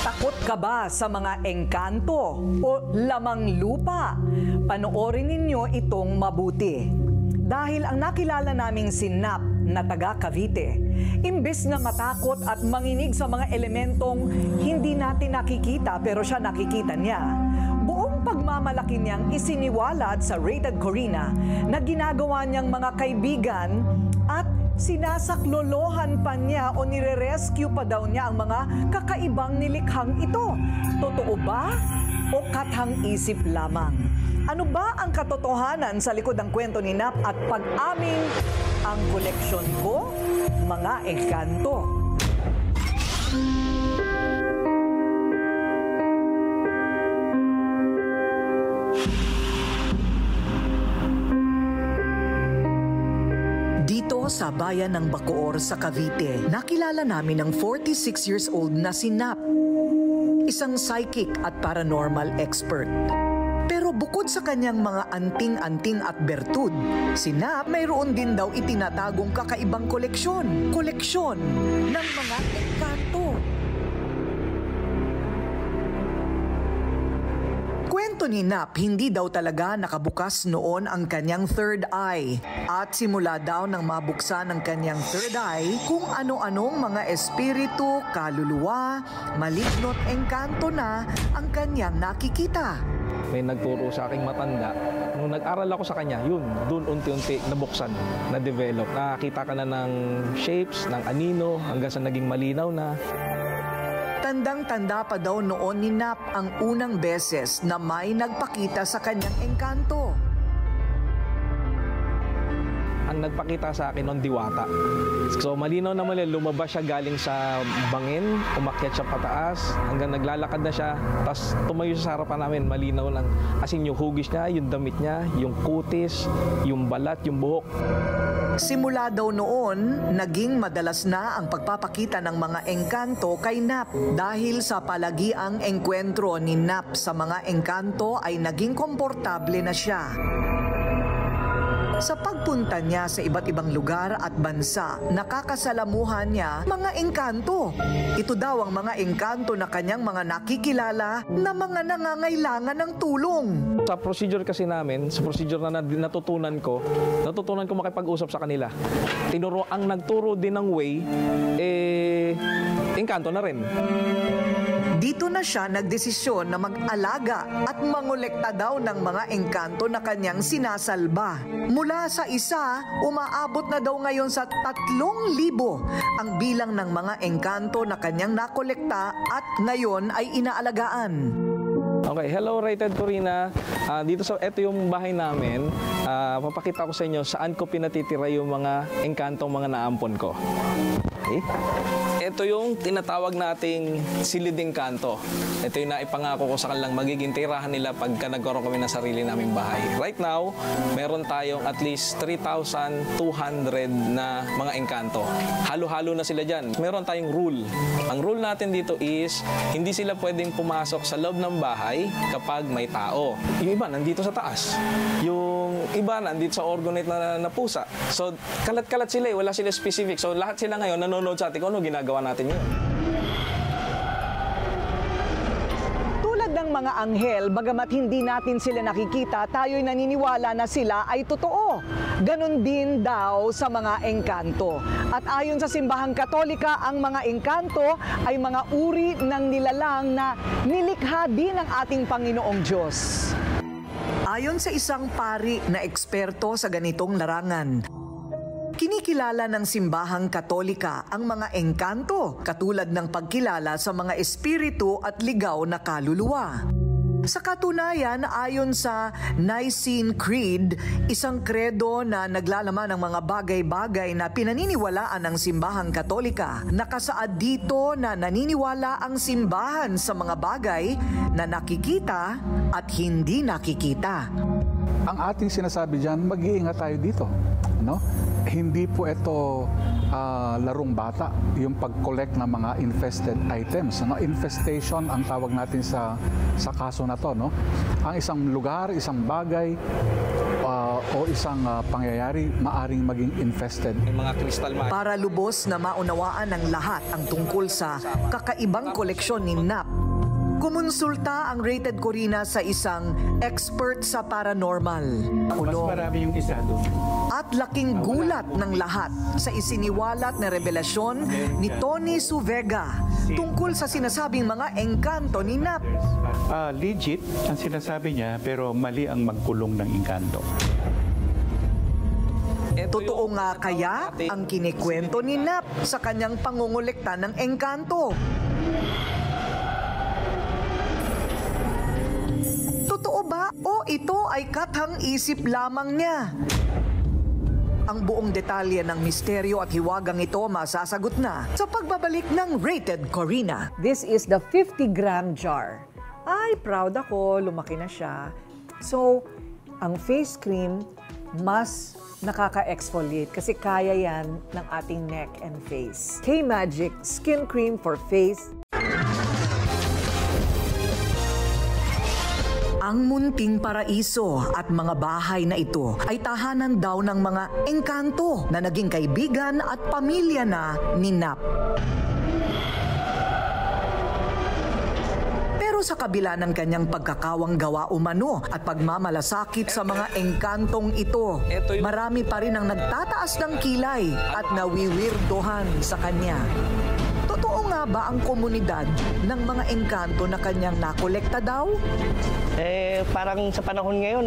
Takot ka ba sa mga engkanto o lamang lupa? Panoorin ninyo itong mabuti. Dahil ang nakilala naming si Nap na taga Cavite, imbes na matakot at manginig sa mga elementong hindi natin nakikita pero siya nakikita niya, buong pagmamalaki niyang isiniwalat sa Rated Corina na ginagawa niyang mga kaibigan at sinasaklolohan pa niya o nire-rescue pa daw niya ang mga kakaibang nilikhang ito. Totoo ba o kathang-isip lamang? Ano ba ang katotohanan sa likod ng kwento ni Nap at pag-aming ang koleksyon ko? Mga engkanto. Dito sa bayan ng Bacoor sa Cavite, nakilala namin ang 46 years old na si Nap, isang psychic at paranormal expert. Pero bukod sa kanyang mga anting-anting at bertud, si Nap mayroon din daw itinatagong kakaibang koleksyon. Koleksyon ng mga engkanto. Kwento ni Nap, hindi daw talaga nakabukas noon ang kanyang third eye. At simula daw nang mabuksan ang kanyang third eye, kung ano-anong mga espiritu, kaluluwa, maligno't engkanto na ang kanyang nakikita. May nagturo sa aking matanda. Nung nag-aral ako sa kanya, yun, doon unti-unti nabuksan, na-develop. Nakakita ka na ng shapes, ng anino, hanggang sa naging malinaw na. Tandang-tanda pa daw noon ni Nap ang unang beses na may nagpakita sa kanyang engkanto. Ang nagpakita sa akin noon, diwata. So malinaw na lumabas siya galing sa bangin, umakyat siya pataas, hanggang naglalakad na siya, tapos tumayo siya sa harapan namin, malinaw lang. As in, yung hugis niya, yung damit niya, yung kutis, yung balat, yung buhok. Simula daw noon, naging madalas na ang pagpapakita ng mga engkanto kay Nap. Dahil sa palagiang engkwentro ni Nap sa mga engkanto ay naging komportable na siya. Sa pagpunta niya sa iba't ibang lugar at bansa, nakakasalamuhan niya mga engkanto. Ito daw ang mga engkanto na kanyang mga nakikilala na mga nangangailangan ng tulong. Sa procedure kasi namin, sa procedure na natutunan ko makipag-usap sa kanila. Ang nagturo din ng way, engkanto na rin. Dito na siya nagdesisyon na mag-alaga at mangolekta daw ng mga engkanto na kanyang sinasalba. Mula sa isa, umaabot na daw ngayon sa 3,000 ang bilang ng mga engkanto na kanyang nakolekta at ngayon ay inaalagaan. Okay, hello Rated Corina. Ito yung bahay namin. Papakita ko sa inyo saan ko pinatitira yung mga engkantong mga naampon ko. Okay? Ito yung tinatawag nating siliding kanto. Ito yung naipangako ko sa kanilang magiging tirahan nila pagka nagkaroon kami ng sarili naming bahay. Right now, meron tayong at least 3,200 na mga engkanto. Halo-halo na sila dyan. Meron tayong rule. Ang rule natin dito is, hindi sila pwedeng pumasok sa loob ng bahay kapag may tao. Yung iba, nandito sa taas. Yung iba, nandito sa orgonate na pusa. So, kalat-kalat sila wala sila specific. So, lahat sila ngayon nanonood sa atin kung ano ginagawa natin yun. Tulad ng mga anghel, bagamat hindi natin sila nakikita, tayo'y naniniwala na sila ay totoo. Ganon din daw sa mga engkanto. At ayon sa simbahang Katolika, ang mga engkanto ay mga uri ng nilalang na nilikha din ng ating Panginoong Diyos. Ayon sa isang pari na eksperto sa ganitong larangan, kinikilala ng simbahang Katolika ang mga engkanto, katulad ng pagkilala sa mga espiritu at ligaw na kaluluwa. Sa katunayan, ayon sa Nicene Creed, isang kredo na naglalaman ng mga bagay-bagay na pinaniniwalaan ng simbahang Katolika, nakasaad dito na naniniwala ang simbahan sa mga bagay na nakikita at hindi nakikita. Ang ating sinasabi dyan, mag-iingat tayo dito. No? Hindi po ito larong bata, yung pag-collect ng mga infested items. No? Infestation ang tawag natin sa kaso na to. No? Ang isang lugar, isang bagay, o isang pangyayari maaring maging infested. May mga crystal mine. Para lubos na maunawaan ng lahat ang tungkol sa kakaibang koleksyon ni Nap, kumonsulta ang Rated Corina sa isang expert sa paranormal. Mas marami yung isa doon. At laking gulat ng lahat sa isiniwalat na revelasyon ni Tony Suvega tungkol sa sinasabing mga engkanto ni Nap. Legit ang sinasabi niya, pero mali ang magkulong ng engkanto. Totoo nga kaya ang kinikwento ni Nap sa kanyang pangungulekta ng engkanto? Totoo ba o ito ay kathang-isip lamang niya? Ang buong detalye ng misteryo at hiwagang ito masasagot na sa pagbabalik ng Rated Corina. This is the 50-gram jar. Ay, proud ako. Lumaki na siya. So, ang face cream mas nakaka-exfoliate kasi kaya yan ng ating neck and face. K-Magic Skin Cream for Face. Ang munting paraiso at mga bahay na ito ay tahanan daw ng mga engkanto na naging kaibigan at pamilya na ni Nap. Pero sa kabila ng kanyang pagkakawang gawa umano at pagmamalasakit sa mga engkantong ito, marami pa rin ang nagtataas ng kilay at nawiwirdohan sa kanya. Totoo nga ba ang komunidad ng mga engkanto na kanyang nakolekta daw? Parang sa panahon ngayon,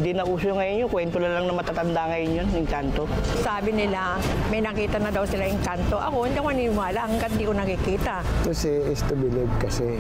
hindi na uso ngayon yung kwento na lang na matatanda ngayon yun, engkanto. Sabi nila, may nakita na daw sila engkanto. Ako, hindi ako naniniwala hanggat hindi ko nakikita. To see is to believe kasi.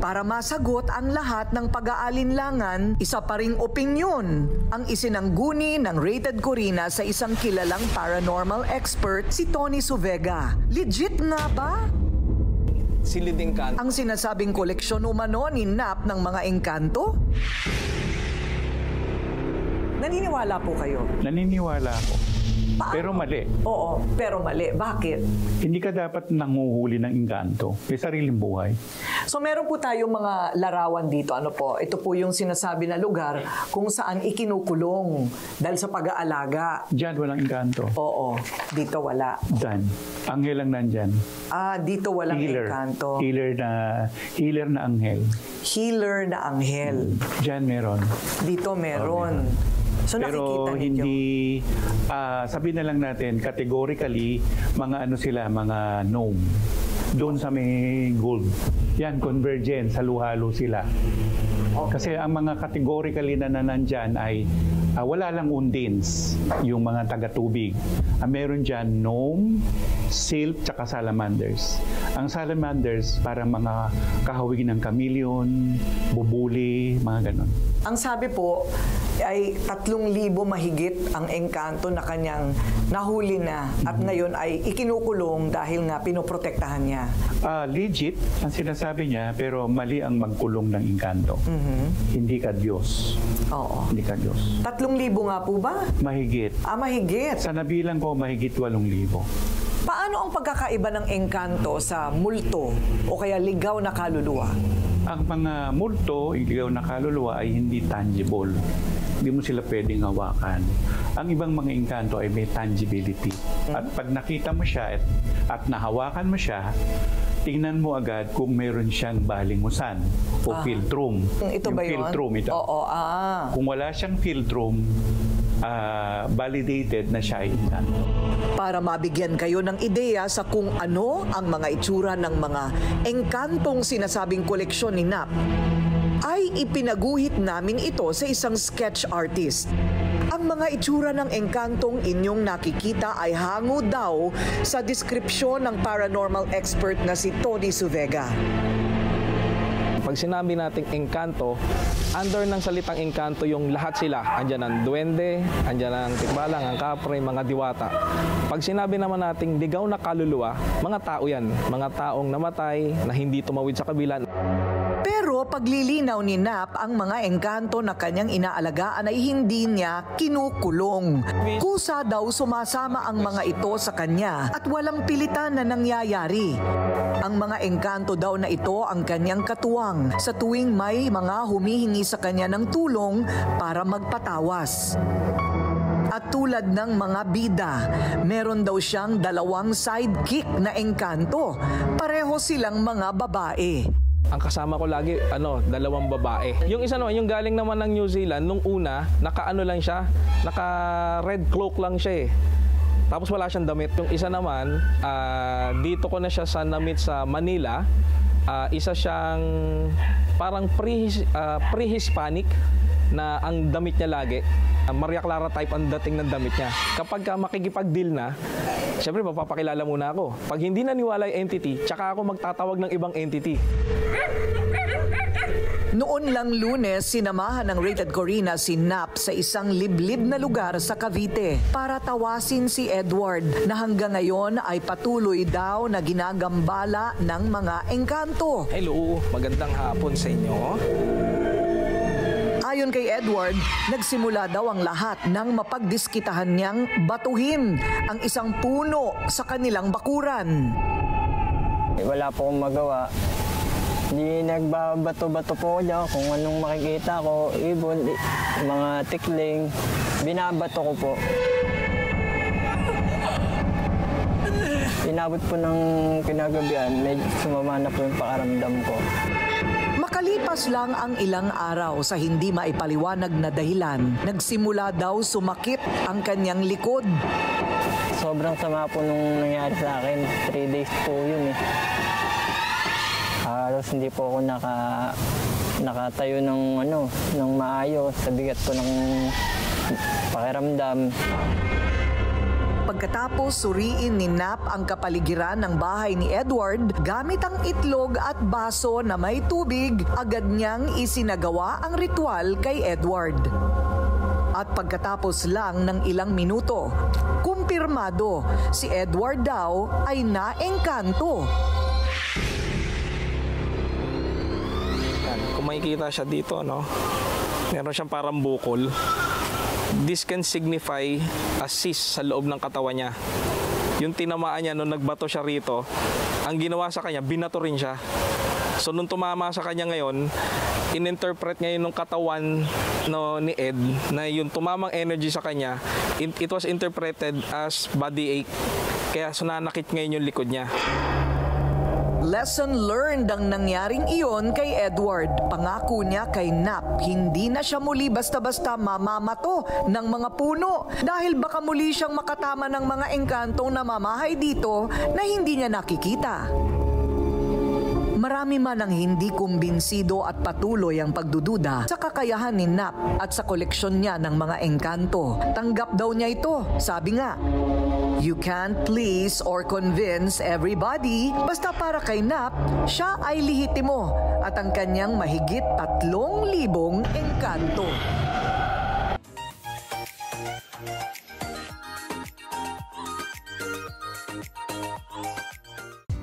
Para masagot ang lahat ng pag-aalinlangan, isa pa ring opinyon ang isinangguni ng Rated Corina sa isang kilalang paranormal expert, si Tony Suvega. Legit nga ba Silid engkanto. ang sinasabing koleksyon umano ni Nap ng mga engkanto? Naniniwala po kayo? Naniniwala ako. Paano? Pero mali. Oo, pero mali. Bakit? Hindi ka dapat nanguhuli ng engkanto. May sariling buhay. So meron po tayong mga larawan dito. Ano po? Ito po yung sinasabi na lugar kung saan ikinukulong dahil sa pag-aalaga. Diyan walang engkanto. Oo, dito wala. Diyan. Anghel lang nandyan. Dito walang engkanto. Healer na anghel. Healer na anghel. Diyan meron. Dito meron. So nakikita Pero ninyo. hindi, sabihin na lang natin, categorically, mga ano sila, mga gnome. Doon sa may gold. Yan, convergent, halo-halo sila. Kasi ang mga categorically na nandyan ay wala lang undins, yung mga taga-tubig. Meron dyan gnome, sylph, tsaka salamanders. Ang salamanders, parang mga kahawig ng chameleon, bubuli, mga ganon. Ang sabi po ay 3,000 mahigit ang engkanto na kanyang nahuli na at ngayon ay ikinukulong dahil nga pinoprotektahan niya. Legit ang sinasabi niya, pero mali ang magkulong ng engkanto. Hindi ka Diyos. Oo. Hindi ka Diyos. 3,000 nga po ba? Mahigit. Mahigit. Sa nabilang ko, mahigit 8,000. Paano ang pagkakaiba ng engkanto sa multo o kaya ligaw na kaluluwa? Ang mga multo, iligaw na kaluluwa ay hindi tangible. Hindi mo sila pwedeng hawakan. Ang ibang mga engkanto ay may tangibility. At pag nakita mo siya at nahawakan mo siya, tingnan mo agad kung meron siyang balingusan o philtrum. Ito yung ba yun? Philtrum ito. Oo, Kung wala siyang philtrum, validated na siya ay engkanto. Para mabigyan kayo ng ideya sa kung ano ang mga itsura ng mga engkantong sinasabing koleksyon ni Nap, ay ipinaguhit namin ito sa isang sketch artist. Ang mga itsura ng engkantong inyong nakikita ay hango daw sa deskripsyon ng paranormal expert na si Tony Suvega. Pag sinabi nating engkanto, under ng salitang engkanto yung lahat sila. Andyan ang duwende, andyan ang tikbalang, ang kapre, mga diwata. Pag sinabi naman nating ligaw na kaluluwa, mga tao yan. Mga taong namatay na hindi tumawid sa kabila. Pero paglilinaw ni Nap, ang mga engkanto na kanyang inaalagaan ay hindi niya kinukulong. Kusa daw sumasama ang mga ito sa kanya at walang pilitan na nangyayari. Ang mga engkanto daw na ito ang kanyang katuwang sa tuwing may mga humihingi sa kanya ng tulong para magpatawas. At tulad ng mga bida, meron daw siyang 2 sidekick na engkanto. Pareho silang mga babae. Ang kasama ko lagi, 2 babae. Yung isa naman, yung galing naman ng New Zealand, nung una, naka-ano lang siya, naka-red cloak lang siya eh. Tapos wala siyang damit. Yung isa naman, dito ko na siya na-meet sa Manila. Isa siyang parang pre-Hispanic na ang damit niya lagi. Maria Clara type ang dating ng damit niya. Kapag makikipag-deal na, siyempre mapapakilala muna ako. Pag hindi naniwala yung entity, tsaka ako magtatawag ng ibang entity. Noon lang Lunes, sinamahan ng Rated Corina si Nap sa isang liblib na lugar sa Cavite para tawasin si Edward na hanggang ngayon ay patuloy daw na ginagambala ng mga engkanto. Hello, magandang hapon sa inyo. Ayon kay Edward, nagsimula daw ang lahat nang mapagdiskitahan niyang batuhin ang isang puno sa kanilang bakuran. Wala po akong magawa. Di nagbabato-bato po niya kung anong makikita ko, ibon, mga tikling, binabato ko po. Inabot po ng kinagabihan, medyo sumama na po yung pakaramdam ko. Makalipas lang ang ilang araw sa hindi maipaliwanag na dahilan, nagsimula daw sumakit ang kanyang likod. Sobrang sama po nung nangyari sa akin, 3 days po yun eh. Halos hindi po ako nakatayo ng maayos sa bigat po ng pakiramdam. Pagkatapos suriin ni Nap ang kapaligiran ng bahay ni Edward, gamit ang itlog at baso na may tubig, agad niyang isinagawa ang ritual kay Edward. At pagkatapos lang ng ilang minuto, kumpirmado, si Edward daw ay naengkanto. Kung makikita siya dito, meron siyang parang bukol. This can signify a cyst sa loob ng katawan niya. Yung tinamaan niya nung nagbato siya rito, ang ginawa sa kanya, binato rin siya. So nung tumama sa kanya ngayon, in-interpret ngayon ng katawan ni Ed na yung tumamang energy sa kanya, it was interpreted as body ache. Kaya sunanakit ngayon yung likod niya. Lesson learned ang nangyaring iyon kay Edward. Pangako niya kay Nap, hindi na siya muli basta-basta mamamato ng mga puno dahil baka muli siyang makatama ng mga engkantong namamahay dito na hindi niya nakikita. Marami man ang hindi kumbinsido at patuloy ang pagdududa sa kakayahan ni Nap at sa koleksyon niya ng mga engkanto. Tanggap daw niya ito. Sabi nga, you can't please or convince everybody. Basta para kay Nap, siya ay lihitimo at ang kanyang mahigit 3,000 engkanto.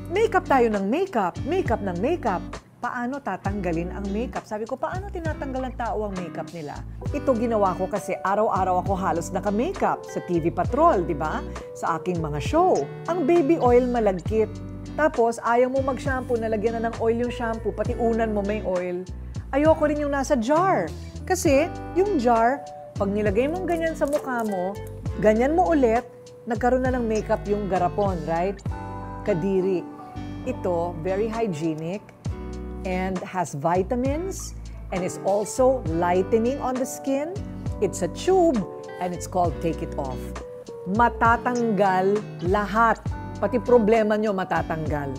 Makeup tayo ng makeup, makeup ng makeup. Paano tatanggalin ang makeup? Sabi ko, paano tinatanggal ng tao ang makeup nila? Ito ginawa ko kasi araw-araw ako halos naka-makeup sa TV Patrol, di ba? Sa aking mga show. Ang baby oil malagkit. Tapos, ayaw mo mag-shampoo, nalagyan na ng oil yung shampoo, pati unan mo may oil. Ayoko rin yung nasa jar. Kasi, yung jar, pag nilagay mong ganyan sa mukha mo, ganyan mo ulit, nagkaroon na ng makeup yung garapon, right? Kadiri. Ito, very hygienic and has vitamins and is also lightening on the skin. It's a tube and it's called Take It Off. Matatanggal lahat. Pati problema nyo matatanggal.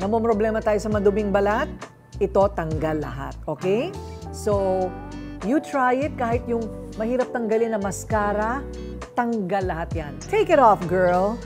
Namomroblema tayo sa maduming balat, ito tanggal lahat. Okay? So, you try it kahit yung mahirap tanggalin na mascara, tanggal lahat yan. Take it off, girl!